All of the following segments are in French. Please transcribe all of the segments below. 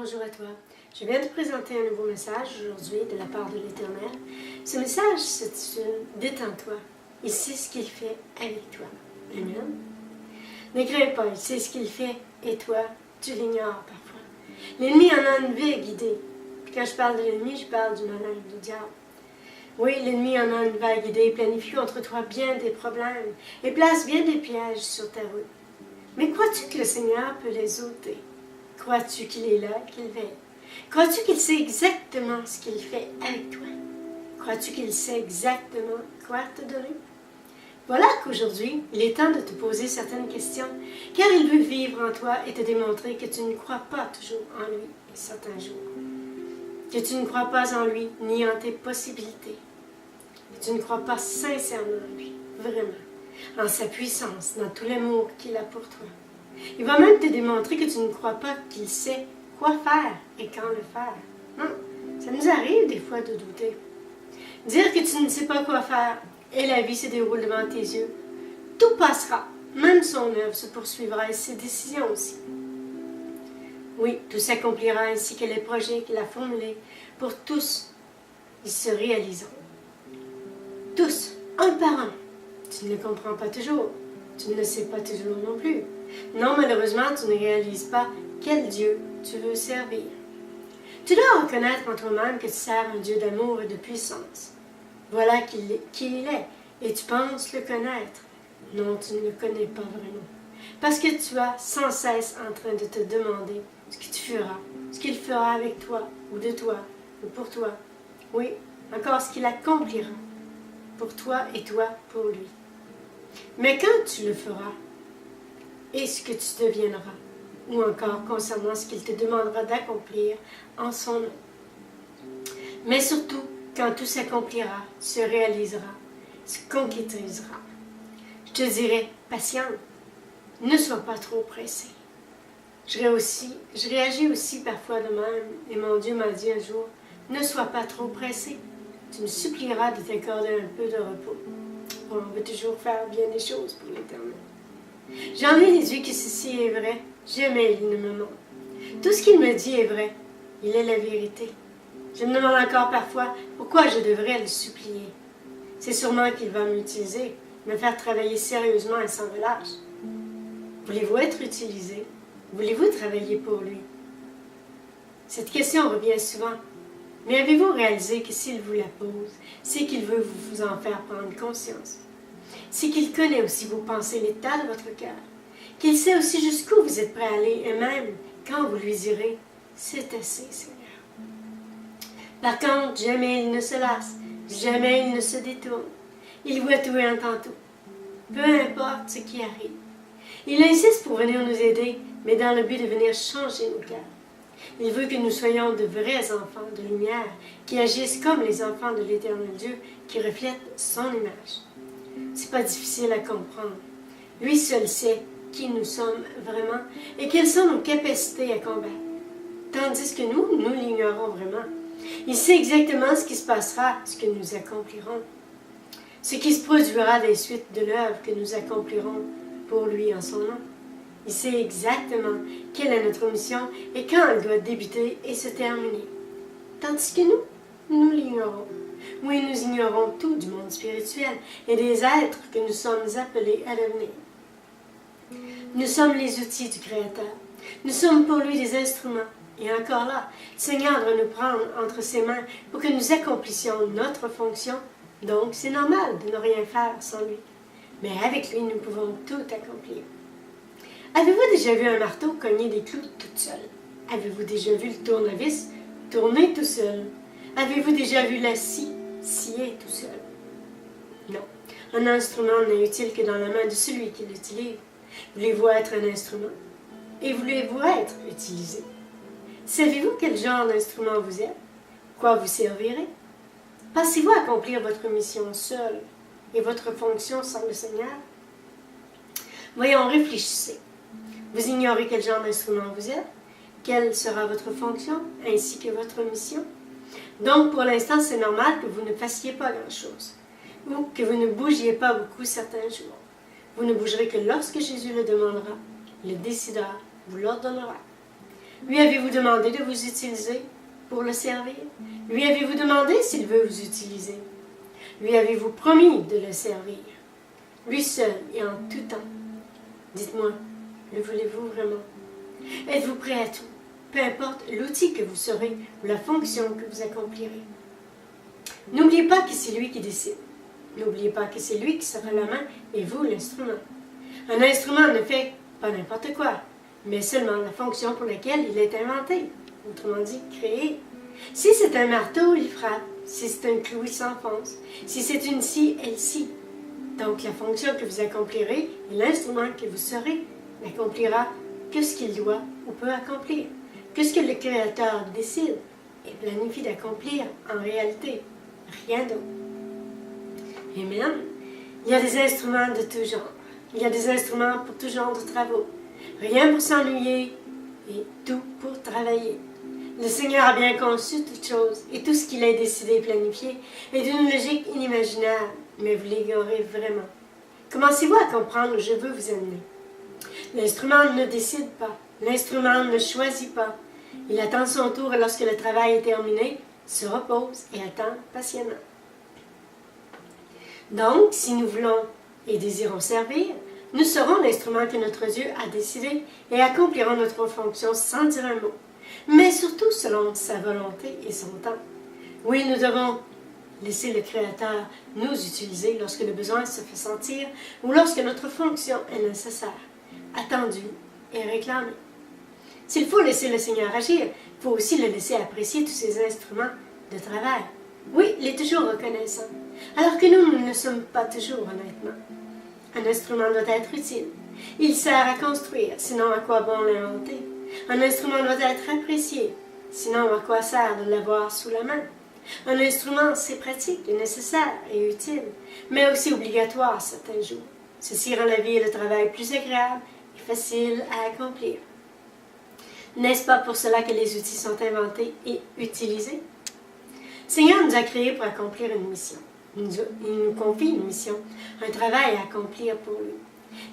bonjour à toi. Je viens de présenter un nouveau message aujourd'hui de la part de l'Éternel. Ce message s'intitule « Détends-toi, il sait ce qu'il fait avec toi. » Amen. Ne crains pas, il sait ce qu'il fait et toi, tu l'ignores parfois. L'ennemi en a une vie à guider. Puis quand je parle de l'ennemi, je parle du malin, du diable. Oui, l'ennemi en a une vie à guider, planifie contre toi bien des problèmes et place bien des pièges sur ta route. Mais crois-tu que le Seigneur peut les ôter? Crois-tu qu'il est là, qu'il veille? Crois-tu qu'il sait exactement ce qu'il fait avec toi? Crois-tu qu'il sait exactement quoi te donner? Voilà qu'aujourd'hui, il est temps de te poser certaines questions, car il veut vivre en toi et te démontrer que tu ne crois pas toujours en lui certains jours. Que tu ne crois pas en lui, ni en tes possibilités. Que tu ne crois pas sincèrement en lui, vraiment, en sa puissance, dans tout l'amour qu'il a pour toi. Il va même te démontrer que tu ne crois pas qu'il sait quoi faire et quand le faire. Non, ça nous arrive des fois de douter. Dire que tu ne sais pas quoi faire et la vie se déroule devant tes yeux. Tout passera, même son œuvre se poursuivra et ses décisions aussi. Oui, tout s'accomplira ainsi que les projets qu'il a formulés. Pour tous, ils se réaliseront. Tous, un par un. Tu ne le comprends pas toujours. Tu ne le sais pas toujours non plus. Non, malheureusement, tu ne réalises pas quel Dieu tu veux servir. Tu dois reconnaître en toi-même que tu sers un Dieu d'amour et de puissance. Voilà qui il est, et tu penses le connaître. Non, tu ne le connais pas vraiment. Parce que tu es sans cesse en train de te demander ce que tu feras, ce qu'il fera avec toi, ou de toi, ou pour toi. Oui, encore ce qu'il accomplira pour toi et toi pour lui. Mais quand tu le feras, et ce que tu deviendras, ou encore concernant ce qu'il te demandera d'accomplir en son nom. Mais surtout, quand tout s'accomplira, se réalisera, se concrétisera. Je te dirais, patiente, ne sois pas trop pressé. Je réagis aussi parfois de même, et mon Dieu m'a dit un jour, ne sois pas trop pressé, tu me supplieras de t'accorder un peu de repos. On veut toujours faire bien les choses pour l'Éternel. J'en ai les yeux que ceci est vrai, jamais il ne me ment. Tout ce qu'il me dit est vrai, il est la vérité. Je me demande encore parfois pourquoi je devrais le supplier. C'est sûrement qu'il va m'utiliser, me faire travailler sérieusement et sans relâche. Voulez-vous être utilisé? Voulez-vous travailler pour lui? Cette question revient souvent. Mais avez-vous réalisé que s'il vous la pose, c'est qu'il veut vous en faire prendre conscience? C'est qu'il connaît aussi vos pensées, l'état de votre cœur. Qu'il sait aussi jusqu'où vous êtes prêt à aller, et même quand vous lui direz « c'est assez, Seigneur ». Par contre, jamais il ne se lasse, jamais il ne se détourne. Il voit tout et entend tout. Peu importe ce qui arrive. Il insiste pour venir nous aider, mais dans le but de venir changer nos cœurs. Il veut que nous soyons de vrais enfants de lumière, qui agissent comme les enfants de l'Éternel Dieu, qui reflètent son image. C'est pas difficile à comprendre. Lui seul sait qui nous sommes vraiment et quelles sont nos capacités à combattre. Tandis que nous l'ignorons vraiment. Il sait exactement ce qui se passera, ce que nous accomplirons. Ce qui se produira des suites de l'œuvre que nous accomplirons pour lui en son nom. Il sait exactement quelle est notre mission et quand elle doit débuter et se terminer. Tandis que nous l'ignorons. Oui, nous ignorons tout du monde spirituel et des êtres que nous sommes appelés à devenir. Nous sommes les outils du Créateur. Nous sommes pour lui des instruments. Et encore là, le Seigneur doit nous prendre entre ses mains pour que nous accomplissions notre fonction. Donc, c'est normal de ne rien faire sans lui. Mais avec lui, nous pouvons tout accomplir. Avez-vous déjà vu un marteau cogner des clous toute seule? Avez-vous déjà vu le tournevis tourner tout seul? Avez-vous déjà vu la scie scier tout seul? Non. Un instrument n'est utile que dans la main de celui qui l'utilise. Voulez-vous être un instrument? Et voulez-vous être utilisé? Savez-vous quel genre d'instrument vous êtes? Quoi vous servirez? Pensez-vous accomplir votre mission seul et votre fonction sans le Seigneur? Voyons, réfléchissez. Vous ignorez quel genre d'instrument vous êtes? Quelle sera votre fonction ainsi que votre mission? Donc, pour l'instant, c'est normal que vous ne fassiez pas grand-chose ou que vous ne bougiez pas beaucoup certains jours. Vous ne bougerez que lorsque Jésus le demandera, le décidera, vous l'ordonnera. Lui avez-vous demandé de vous utiliser pour le servir? Lui avez-vous demandé s'il veut vous utiliser? Lui avez-vous promis de le servir? Lui seul et en tout temps. Dites-moi, le voulez-vous vraiment? Êtes-vous prêt à tout, peu importe l'outil que vous serez ou la fonction que vous accomplirez? N'oubliez pas que c'est lui qui décide. N'oubliez pas que c'est lui qui sera la main et vous l'instrument. Un instrument ne fait pas n'importe quoi, mais seulement la fonction pour laquelle il est inventé, autrement dit, créé. Si c'est un marteau, il frappe. Si c'est un clou, il s'enfonce. Si c'est une scie, elle scie. Donc la fonction que vous accomplirez et l'instrument que vous serez n'accomplira que ce qu'il doit ou peut accomplir, que ce que le Créateur décide et planifie d'accomplir en réalité, rien d'autre. Amen. Il y a des instruments de tout genre. Il y a des instruments pour tout genre de travaux. Rien pour s'ennuyer et tout pour travailler. Le Seigneur a bien conçu toutes choses et tout ce qu'il a décidé et planifié est d'une logique inimaginable, mais vous l'ignorez vraiment. Commencez-vous à comprendre où je veux vous amener. L'instrument ne décide pas, l'instrument ne choisit pas. Il attend son tour et lorsque le travail est terminé, se repose et attend patiemment. Donc, si nous voulons et désirons servir, nous serons l'instrument que notre Dieu a décidé et accomplirons notre fonction sans dire un mot, mais surtout selon sa volonté et son temps. Oui, nous devons laisser le Créateur nous utiliser lorsque le besoin se fait sentir ou lorsque notre fonction est nécessaire, attendue et réclamée. S'il faut laisser le Seigneur agir, il faut aussi le laisser apprécier tous ses instruments de travail. Oui, il est toujours reconnaissant, alors que nous ne le sommes pas toujours honnêtement. Un instrument doit être utile. Il sert à construire, sinon à quoi bon l'inventer? Un instrument doit être apprécié, sinon à quoi sert de l'avoir sous la main? Un instrument, c'est pratique, nécessaire et utile, mais aussi obligatoire certains jours. Ceci rend la vie et le travail plus agréables et faciles à accomplir. N'est-ce pas pour cela que les outils sont inventés et utilisés? Seigneur nous a créés pour accomplir une mission. Il nous confie une mission, un travail à accomplir pour lui.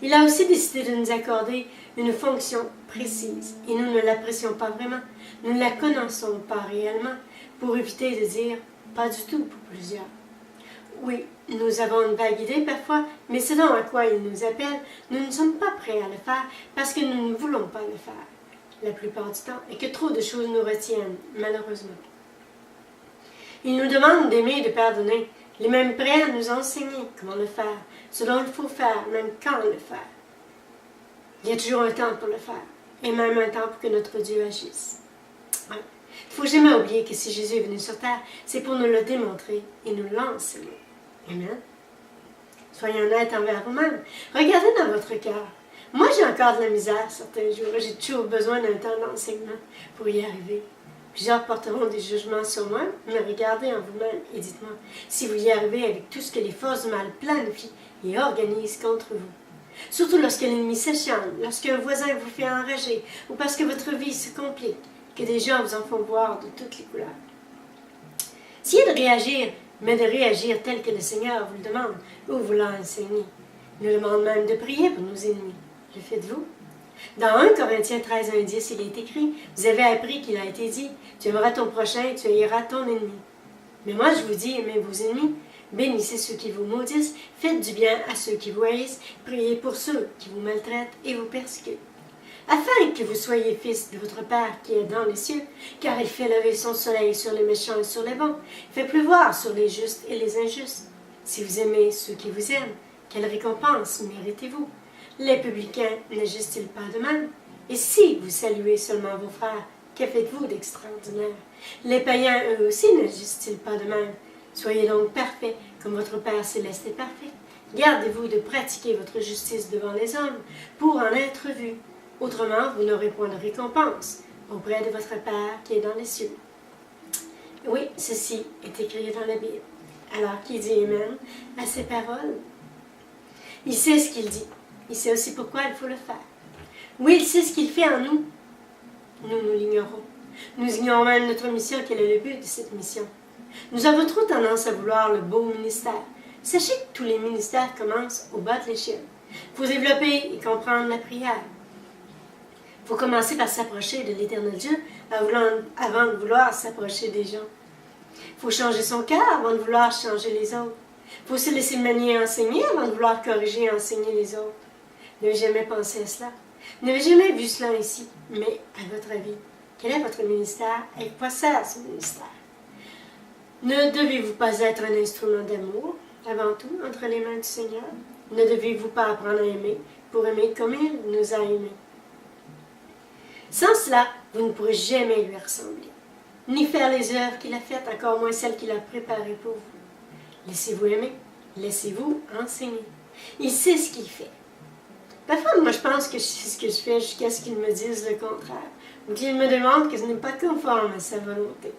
Il a aussi décidé de nous accorder une fonction précise et nous ne l'apprécions pas vraiment, nous ne la connaissons pas réellement pour éviter de dire « pas du tout » pour plusieurs. Oui, nous avons une vague idée parfois, mais selon à quoi il nous appelle, nous ne sommes pas prêts à le faire parce que nous ne voulons pas le faire la plupart du temps et que trop de choses nous retiennent, malheureusement. Il nous demande d'aimer et de pardonner. Il est même prêt à nous enseigner comment le faire, ce dont il faut faire, même quand le faire. Il y a toujours un temps pour le faire, et même un temps pour que notre Dieu agisse. Ouais. Il ne faut jamais oublier que si Jésus est venu sur terre, c'est pour nous le démontrer et nous l'enseigner. Amen. Soyez honnêtes envers vous-même. Regardez dans votre cœur. Moi, j'ai encore de la misère certains jours. J'ai toujours besoin d'un temps d'enseignement pour y arriver. Plusieurs porteront des jugements sur moi, mais regardez en vous-même et dites-moi si vous y arrivez avec tout ce que les forces du mal planifient et organisent contre vous. Surtout lorsque l'ennemi s'acharne, lorsqu'un voisin vous fait enrager ou parce que votre vie se complique, que des gens vous en font voir de toutes les couleurs. Essayez de réagir, mais de réagir tel que le Seigneur vous le demande ou vous l'a enseigné. Il nous demande même de prier pour nos ennemis. Le faites-vous? Dans 1 Corinthiens 13:10, il est écrit, vous avez appris qu'il a été dit, tu aimeras ton prochain et tu haïras ton ennemi. Mais moi je vous dis, aimez vos ennemis, bénissez ceux qui vous maudissent, faites du bien à ceux qui vous haïssent, priez pour ceux qui vous maltraitent et vous persécutent. Afin que vous soyez fils de votre Père qui est dans les cieux, car il fait lever son soleil sur les méchants et sur les bons, il fait pleuvoir sur les justes et les injustes. Si vous aimez ceux qui vous aiment, quelle récompense méritez-vous? Les publicains n'agissent-ils pas de même? Et si vous saluez seulement vos frères, que faites-vous d'extraordinaire? Les païens, eux aussi, n'agissent-ils pas de même? Soyez donc parfaits, comme votre Père céleste est parfait. Gardez-vous de pratiquer votre justice devant les hommes, pour en être vus. Autrement, vous n'aurez point de récompense auprès de votre Père qui est dans les cieux. Oui, ceci est écrit dans la Bible. Alors, qui dit Amen à ces paroles? Il sait ce qu'il dit. Il sait aussi pourquoi il faut le faire. Oui, il sait ce qu'il fait en nous. Nous l'ignorons. Nous ignorons même notre mission, quel est le but de cette mission. Nous avons trop tendance à vouloir le beau ministère. Sachez que tous les ministères commencent au bas de l'échelle. Il faut développer et comprendre la prière. Il faut commencer par s'approcher de l'Éternel Dieu avant de vouloir s'approcher des gens. Il faut changer son cœur avant de vouloir changer les autres. Il faut se laisser manier et enseigner avant de vouloir corriger et enseigner les autres. N'avez jamais pensé à cela. N'avez jamais vu cela ici. Mais, à votre avis, quel est votre ministère et quoi sert ce ministère? Ne devez-vous pas être un instrument d'amour, avant tout, entre les mains du Seigneur? Ne devez-vous pas apprendre à aimer pour aimer comme il nous a aimés? Sans cela, vous ne pourrez jamais lui ressembler, ni faire les œuvres qu'il a faites, encore moins celles qu'il a préparées pour vous. Laissez-vous aimer, laissez-vous enseigner. Il sait ce qu'il fait. Parfois, moi, je pense que je sais ce que je fais jusqu'à ce qu'il me dise le contraire, ou qu'il me demande que ce n'est pas conforme à sa volonté.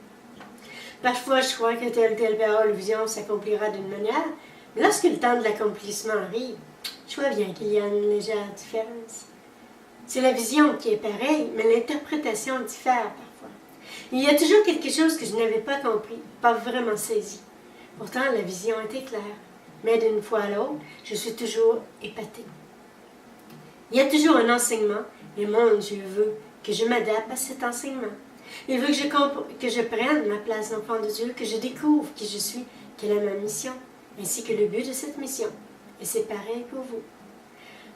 Parfois, je crois que telle parole ou vision s'accomplira d'une manière, mais lorsque le temps de l'accomplissement arrive, je vois bien qu'il y a une légère différence. C'est la vision qui est pareille, mais l'interprétation diffère parfois. Il y a toujours quelque chose que je n'avais pas compris, pas vraiment saisi. Pourtant, la vision était claire, mais d'une fois à l'autre, je suis toujours épatée. Il y a toujours un enseignement, et mon Dieu veut que je m'adapte à cet enseignement. Il veut que je prenne ma place d'enfant de Dieu, que je découvre qui je suis, quelle est ma mission, ainsi que le but de cette mission. Et c'est pareil pour vous.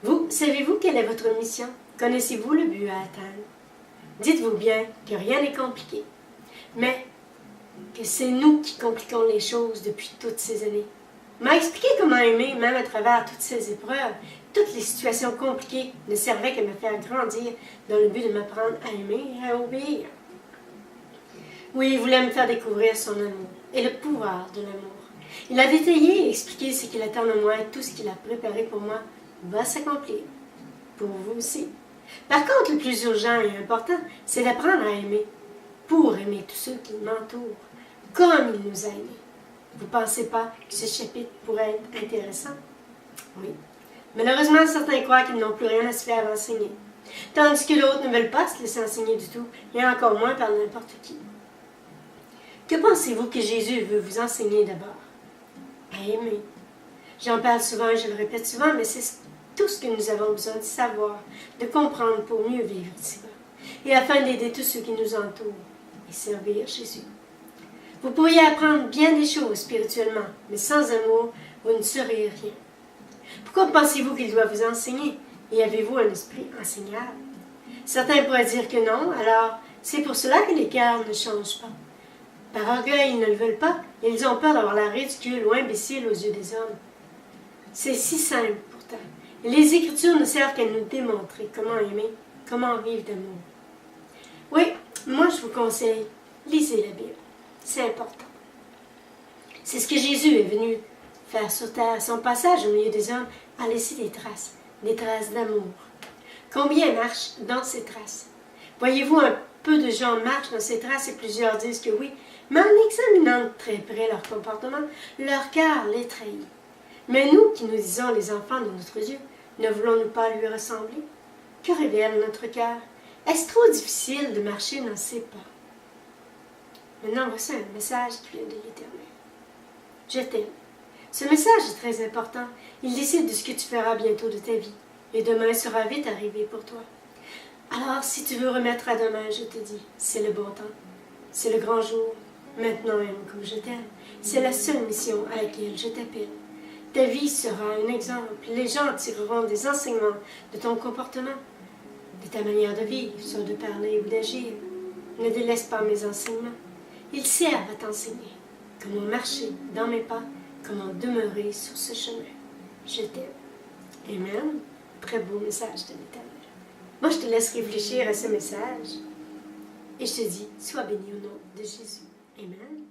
Vous, savez-vous quelle est votre mission? Connaissez-vous le but à atteindre? Dites-vous bien que rien n'est compliqué, mais que c'est nous qui compliquons les choses depuis toutes ces années. On m'a expliqué comment aimer, même à travers toutes ces épreuves. Toutes les situations compliquées ne servaient qu'à me faire grandir dans le but de m'apprendre à aimer et à obéir. Oui, il voulait me faire découvrir son amour et le pouvoir de l'amour. Il a détaillé et expliqué ce qu'il attend de moi et tout ce qu'il a préparé pour moi va s'accomplir. Pour vous aussi. Par contre, le plus urgent et important, c'est d'apprendre à aimer, pour aimer tous ceux qui m'entourent, comme il nous a aimés. Vous ne pensez pas que ce chapitre pourrait être intéressant? Oui. Malheureusement, certains croient qu'ils n'ont plus rien à se faire enseigner, tandis que d'autres ne veulent pas se laisser enseigner du tout, et encore moins par n'importe qui. Que pensez-vous que Jésus veut vous enseigner d'abord? À aimer. J'en parle souvent et je le répète souvent, mais c'est tout ce que nous avons besoin de savoir, de comprendre pour mieux vivre ici-bas, et afin d'aider tous ceux qui nous entourent et servir Jésus. Vous pourriez apprendre bien des choses spirituellement, mais sans amour, vous ne serez rien. Pourquoi pensez-vous qu'il doit vous enseigner? Et avez-vous un esprit enseignable? Certains pourraient dire que non, alors c'est pour cela que les cœurs ne changent pas. Par orgueil, ils ne le veulent pas, et ils ont peur d'avoir l'air ridicule ou imbécile aux yeux des hommes. C'est si simple pourtant. Les Écritures ne servent qu'à nous démontrer comment aimer, comment vivre d'amour. Oui, moi je vous conseille, lisez la Bible. C'est important. C'est ce que Jésus est venu faire sur terre. Son passage au milieu des hommes a laissé des traces d'amour. Combien marchent dans ces traces? Voyez-vous, un peu de gens marchent dans ces traces et plusieurs disent que oui, mais en examinant de très près leur comportement, leur cœur les trahit. Mais nous, qui nous disons les enfants de notre Dieu, ne voulons-nous pas lui ressembler? Que révèle notre cœur? Est-ce trop difficile de marcher dans ses pas? Maintenant, voici un message qui vient de l'Éternel. Je t'aime. Ce message est très important. Il décide de ce que tu feras bientôt de ta vie. Et demain sera vite arrivé pour toi. Alors, si tu veux remettre à demain, je te dis, c'est le bon temps. C'est le grand jour. Maintenant, aime comme je t'aime. C'est la seule mission à laquelle je t'appelle. Ta vie sera un exemple. Les gens tireront des enseignements de ton comportement, de ta manière de vivre, soit de parler ou d'agir. Ne délaisse pas mes enseignements. Ils servent à t'enseigner comment marcher dans mes pas, comment demeurer sur ce chemin. Je t'aime. Amen. Très beau message de l'Éternel. Moi, je te laisse réfléchir à ce message et je te dis, sois béni au nom de Jésus. Amen.